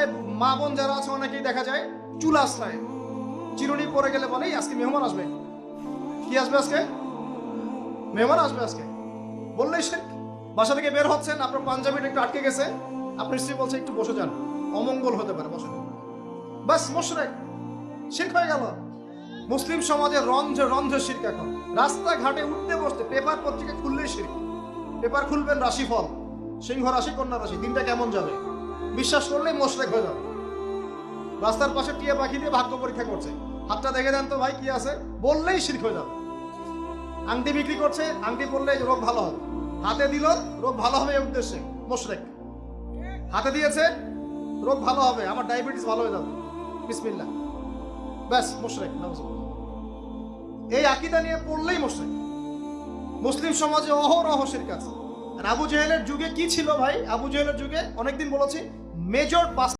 রাস্তায় মা বোন যারা আছে অনেকেই দেখা যায় চুল আশ্রয় চিরুনি পরে গেলে বলে আজকে মেহমান আসবে। কি আসবে আজকে? মেহমান আসবে আজকে বললেই শিরক। বাসা থেকে বের হচ্ছেন, আপনার পাঞ্জাবিটা একটু আটকে গেছে, আপনার স্ত্রী বলছে একটু বসে যান, অমঙ্গল হতে পারে, বসে। বাস মুশরিক, শিরক হয়ে গেল। মুসলিম সমাজে রন্ধ্রে রন্ধ্রে শিরক। এখন রাস্তাঘাটে উঠতে বসতে পেপার পত্রিকা খুললেই শিরক। পেপার খুলবেন রাশিফল, সিংহ রাশি কন্যা রাশি, দিনটা কেমন যাবে বিশ্বাস করলেই মুশরিক হয়ে যাবে। রাস্তার পাশে টিয়া পাখি দিয়ে ভাগ্য পরীক্ষা করছে, হাতটা দেখে দেন তো ভাই কি আছে, বললেই শিরক হয়ে যাবে। আংটি বিক্রি করছে, আংটি পরলে রোগ ভালো হবে, হাতে দিল রোগ ভালো হবে এই উদ্দেশ্যে, মুশরিক। হাতে দিয়েছে রোগ ভালো হবে, আমার ডায়াবেটিস ভালো হয়ে যাবে, বিসমিল্লাহ, ব্যাস মুশরিক। এই আকীদা নিয়ে পড়লেই মুশরিক। মুসলিম সমাজে অহরহ শিরক আছে। আর আবু জেহেলের যুগে কি ছিল ভাই? আবু জেহেলের যুগে অনেকদিন বলেছি মেজর